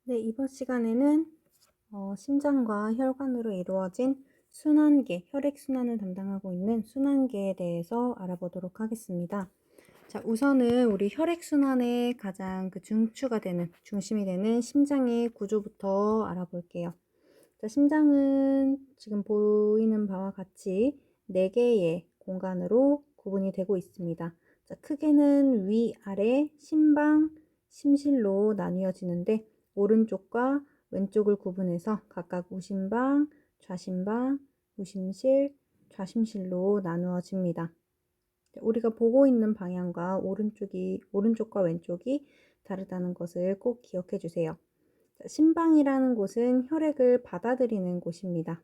네, 이번 시간에는 심장과 혈관으로 이루어진 순환계, 혈액순환을 담당하고 있는 순환계에 대해서 알아보도록 하겠습니다. 자, 우선은 우리 혈액순환의 가장 중추가 되는, 중심이 되는 심장의 구조부터 알아볼게요. 자, 심장은 지금 보이는 바와 같이 4개의 공간으로 구분이 되고 있습니다. 자, 크게는 위, 아래, 심방, 심실로 나뉘어지는데 오른쪽과 왼쪽을 구분해서 각각 우심방, 좌심방, 우심실, 좌심실로 나누어집니다. 우리가 보고 있는 방향과 오른쪽과 왼쪽이 다르다는 것을 꼭 기억해 주세요. 심방이라는 곳은 혈액을 받아들이는 곳입니다.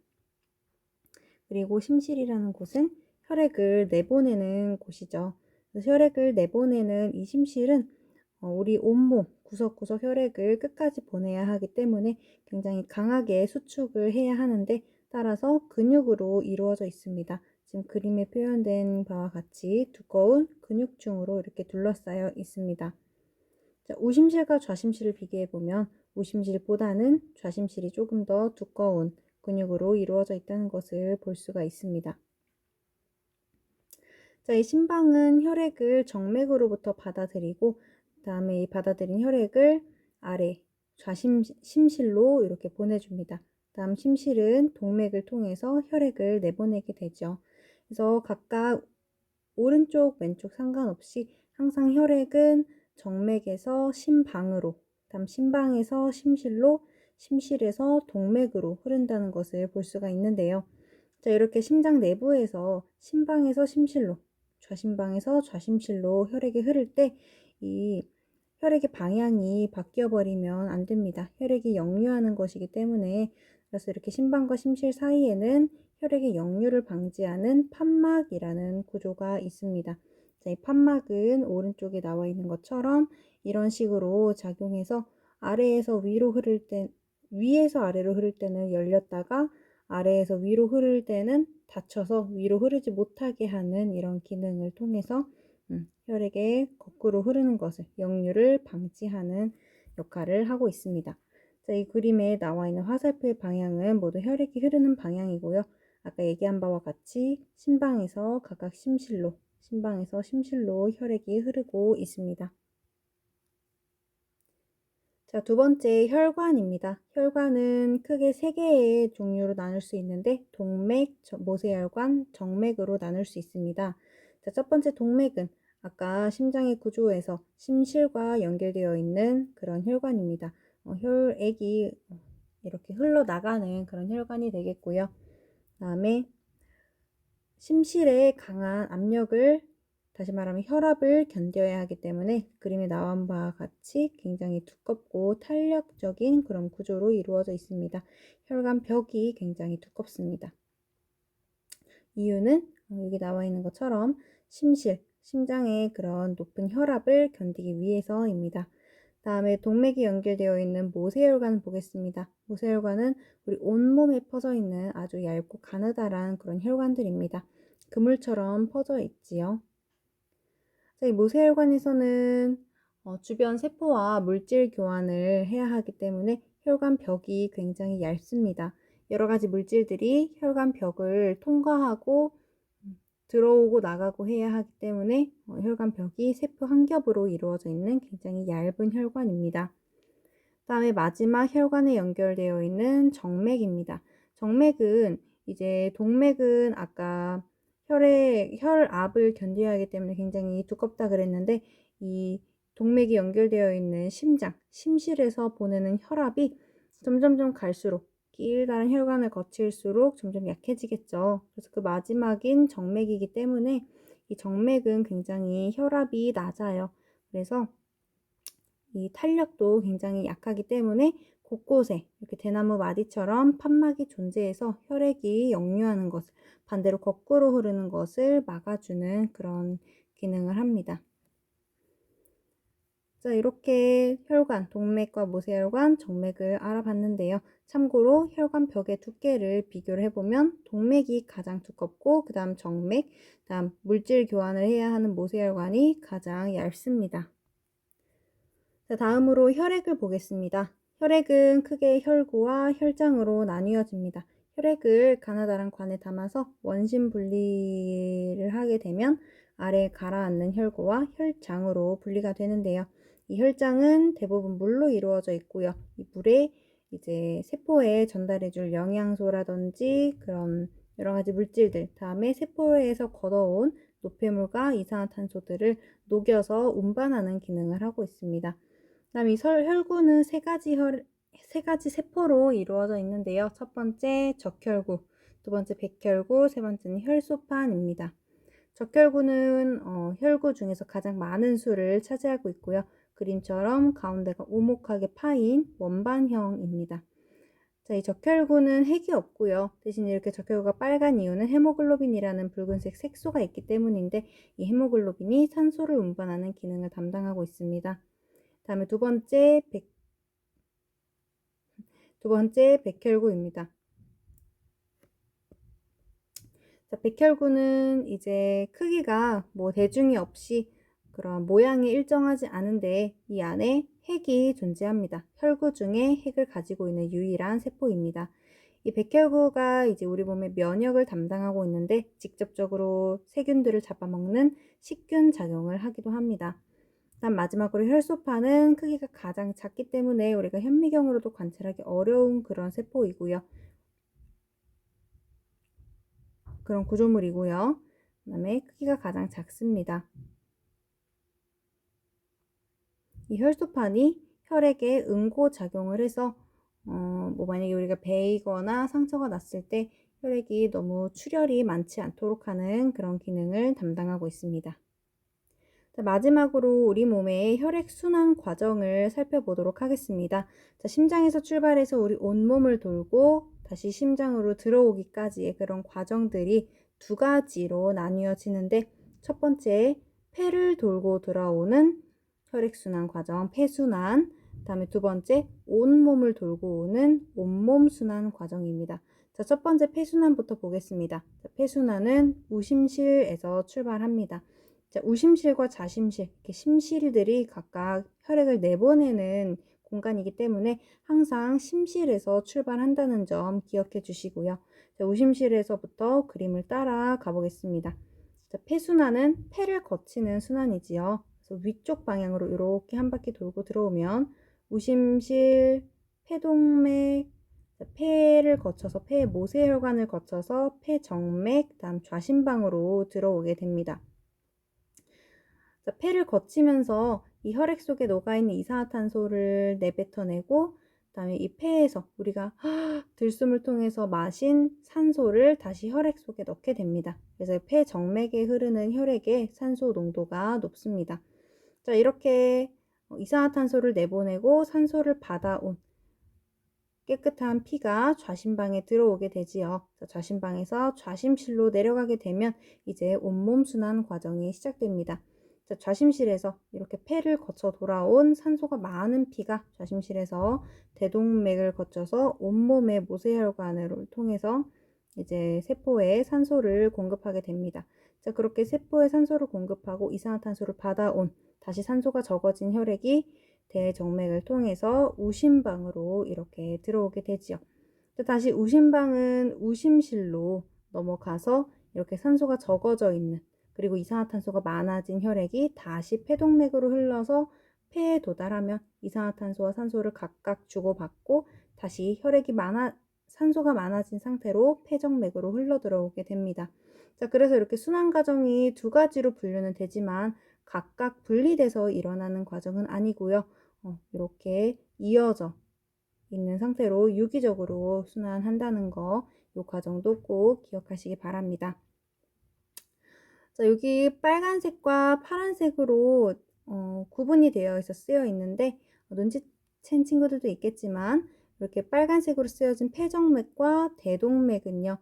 그리고 심실이라는 곳은 혈액을 내보내는 곳이죠. 그래서 혈액을 내보내는 이 심실은 우리 온몸 구석구석 혈액을 끝까지 보내야 하기 때문에 굉장히 강하게 수축을 해야 하는데 따라서 근육으로 이루어져 있습니다. 지금 그림에 표현된 바와 같이 두꺼운 근육층으로 이렇게 둘러싸여 있습니다. 자, 우심실과 좌심실을 비교해 보면 우심실보다는 좌심실이 조금 더 두꺼운 근육으로 이루어져 있다는 것을 볼 수가 있습니다. 자, 이 심방은 혈액을 정맥으로부터 받아들이고 그다음에 이 받아들인 혈액을 아래 심실로 이렇게 보내줍니다. 다음 심실은 동맥을 통해서 혈액을 내보내게 되죠. 그래서 각각 오른쪽 왼쪽 상관없이 항상 혈액은 정맥에서 심방으로, 다음 심방에서 심실로, 심실에서 동맥으로 흐른다는 것을 볼 수가 있는데요. 자, 이렇게 심장 내부에서 심방에서 심실로, 좌심방에서 좌심실로 혈액이 흐를 때 이 혈액의 방향이 바뀌어 버리면 안 됩니다. 혈액이 역류하는 것이기 때문에 그래서 이렇게 심방과 심실 사이에는 혈액의 역류를 방지하는 판막이라는 구조가 있습니다. 자, 이 판막은 오른쪽에 나와 있는 것처럼 이런 식으로 작용해서 아래에서 위로 흐를 때, 위에서 아래로 흐를 때는 열렸다가 아래에서 위로 흐를 때는 닫혀서 위로 흐르지 못하게 하는 이런 기능을 통해서 혈액의 거꾸로 흐르는 것을, 역류를 방지하는 역할을 하고 있습니다. 자, 이 그림에 나와 있는 화살표의 방향은 모두 혈액이 흐르는 방향이고요. 아까 얘기한 바와 같이 심방에서 각각 심방에서 심실로 혈액이 흐르고 있습니다. 자, 두 번째 혈관입니다. 혈관은 크게 3개의 종류로 나눌 수 있는데 동맥, 모세혈관, 정맥으로 나눌 수 있습니다. 자, 첫 번째 동맥은 아까 심장의 구조에서 심실과 연결되어 있는 그런 혈관입니다. 혈액이 이렇게 흘러나가는 그런 혈관이 되겠고요. 다음에 심실에 강한 압력을, 다시 말하면 혈압을 견뎌야 하기 때문에 그림에 나온 바와 같이 굉장히 두껍고 탄력적인 그런 구조로 이루어져 있습니다. 혈관 벽이 굉장히 두껍습니다. 이유는 여기 나와 있는 것처럼 심장의 그런 높은 혈압을 견디기 위해서입니다. 다음에 동맥이 연결되어 있는 모세혈관 보겠습니다. 모세혈관은 우리 온몸에 퍼져 있는 아주 얇고 가느다란 그런 혈관들입니다. 그물처럼 퍼져 있지요. 자, 이 모세혈관에서는 주변 세포와 물질 교환을 해야 하기 때문에 혈관 벽이 굉장히 얇습니다. 여러 가지 물질들이 혈관 벽을 통과하고 들어오고 나가고 해야 하기 때문에 혈관 벽이 세포 한 겹으로 이루어져 있는 굉장히 얇은 혈관입니다. 다음에 마지막 혈관에 연결되어 있는 정맥입니다. 정맥은 이제 동맥은 아까 혈압을 견뎌야 하기 때문에 굉장히 두껍다 그랬는데 이 동맥이 연결되어 있는 심실에서 보내는 혈압이 점점점 갈수록 길다란 혈관을 거칠수록 점점 약해지겠죠. 그래서 그 마지막인 정맥이기 때문에 이 정맥은 굉장히 혈압이 낮아요. 그래서 이 탄력도 굉장히 약하기 때문에 곳곳에 이렇게 대나무 마디처럼 판막이 존재해서 혈액이 역류하는 것을, 반대로 거꾸로 흐르는 것을 막아주는 그런 기능을 합니다. 자, 이렇게 혈관, 동맥과 모세혈관, 정맥을 알아봤는데요. 참고로 혈관 벽의 두께를 비교를 해보면 동맥이 가장 두껍고 그 다음 정맥, 다음 물질 교환을 해야 하는 모세혈관이 가장 얇습니다. 자, 다음으로 혈액을 보겠습니다. 혈액은 크게 혈구와 혈장으로 나뉘어집니다. 혈액을 가나다란 관에 담아서 원심 분리를 하게 되면 아래에 가라앉는 혈구와 혈장으로 분리가 되는데요. 이 혈장은 대부분 물로 이루어져 있고요. 이 물에 이제 세포에 전달해줄 영양소라든지 그런 여러 가지 물질들, 다음에 세포에서 걷어온 노폐물과 이산화탄소들을 녹여서 운반하는 기능을 하고 있습니다. 그다음 이 혈구는 세 가지 세포로 이루어져 있는데요. 첫 번째 적혈구, 두 번째 백혈구, 세 번째는 혈소판입니다. 적혈구는 혈구 중에서 가장 많은 수를 차지하고 있고요. 그림처럼 가운데가 오목하게 파인 원반형입니다. 자, 이 적혈구는 핵이 없고요. 대신 이렇게 적혈구가 빨간 이유는 헤모글로빈이라는 붉은색 색소가 있기 때문인데 이 헤모글로빈이 산소를 운반하는 기능을 담당하고 있습니다. 다음에 두 번째 백혈구입니다. 자, 백혈구는 이제 크기가 뭐 대중이 없이 그런 모양이 일정하지 않은데 이 안에 핵이 존재합니다. 혈구 중에 핵을 가지고 있는 유일한 세포입니다. 이 백혈구가 이제 우리 몸의 면역을 담당하고 있는데 직접적으로 세균들을 잡아먹는 식균 작용을 하기도 합니다. 다음 마지막으로 혈소판은 크기가 가장 작기 때문에 우리가 현미경으로도 관찰하기 어려운 그런 세포이고요. 그런 구조물이고요. 그 다음에 크기가 가장 작습니다. 이 혈소판이 혈액에 응고작용을 해서 뭐 만약에 우리가 베이거나 상처가 났을 때 혈액이 너무 출혈이 많지 않도록 하는 그런 기능을 담당하고 있습니다. 자, 마지막으로 우리 몸의 혈액순환 과정을 살펴보도록 하겠습니다. 자, 심장에서 출발해서 우리 온몸을 돌고 다시 심장으로 들어오기까지의 그런 과정들이 두 가지로 나뉘어지는데 첫 번째 폐를 돌고 돌아오는 혈액순환 과정, 폐순환. 다음에 두 번째 온몸을 돌고 오는 온몸 순환 과정입니다. 자, 첫 번째 폐순환부터 보겠습니다. 자, 폐순환은 우심실에서 출발합니다. 자, 우심실과 좌심실, 이렇게 심실들이 각각 혈액을 내보내는 공간이기 때문에 항상 심실에서 출발한다는 점 기억해 주시고요. 자, 우심실에서부터 그림을 따라 가보겠습니다. 자, 폐순환은 폐를 거치는 순환이지요. 그래서 위쪽 방향으로 이렇게 한 바퀴 돌고 들어오면 우심실, 폐동맥, 폐를 거쳐서 폐의 모세혈관을 거쳐서 폐정맥, 다음 좌심방으로 들어오게 됩니다. 자, 폐를 거치면서 이 혈액 속에 녹아있는 이산화탄소를 내뱉어내고 그다음에 이 폐에서 우리가 들숨을 통해서 마신 산소를 다시 혈액 속에 넣게 됩니다. 그래서 폐 정맥에 흐르는 혈액의 산소 농도가 높습니다. 자, 이렇게 이산화탄소를 내보내고 산소를 받아온 깨끗한 피가 좌심방에 들어오게 되지요. 좌심방에서 좌심실로 내려가게 되면 이제 온몸 순환 과정이 시작됩니다. 자, 좌심실에서 이렇게 폐를 거쳐 돌아온 산소가 많은 피가 좌심실에서 대동맥을 거쳐서 온몸의 모세혈관을 통해서 이제 세포에 산소를 공급하게 됩니다. 자, 그렇게 세포에 산소를 공급하고 이산화탄소를 받아온 다시 산소가 적어진 혈액이 대정맥을 통해서 우심방으로 이렇게 들어오게 되지요. 다시 우심방은 우심실로 넘어가서 이렇게 산소가 적어져 있는 그리고 이산화탄소가 많아진 혈액이 다시 폐동맥으로 흘러서 폐에 도달하면 이산화탄소와 산소를 각각 주고받고 다시 산소가 많아진 상태로 폐정맥으로 흘러 들어오게 됩니다. 자, 그래서 이렇게 순환 과정이 두 가지로 분류는 되지만 각각 분리돼서 일어나는 과정은 아니고요. 이렇게 이어져 있는 상태로 유기적으로 순환한다는 거, 이 과정도 꼭 기억하시기 바랍니다. 자, 여기 빨간색과 파란색으로 구분이 되어 있어 쓰여 있는데 눈치챈 친구들도 있겠지만 이렇게 빨간색으로 쓰여진 폐정맥과 대동맥은요,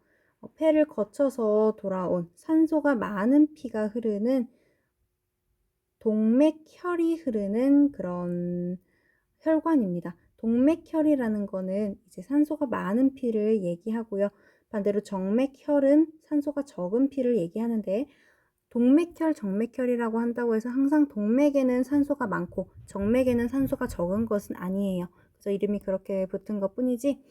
폐를 거쳐서 돌아온 산소가 많은 피가 흐르는 동맥혈이 흐르는 그런 혈관입니다. 동맥혈이라는 거는 이제 산소가 많은 피를 얘기하고요. 반대로 정맥혈은 산소가 적은 피를 얘기하는데 동맥혈, 정맥혈이라고 한다고 해서 항상 동맥에는 산소가 많고 정맥에는 산소가 적은 것은 아니에요. 그래서 이름이 그렇게 붙은 것 뿐이지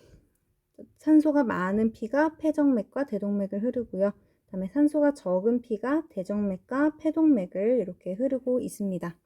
산소가 많은 피가 폐정맥과 대동맥을 흐르고요. 그다음에 산소가 적은 피가 대정맥과 폐동맥을 이렇게 흐르고 있습니다.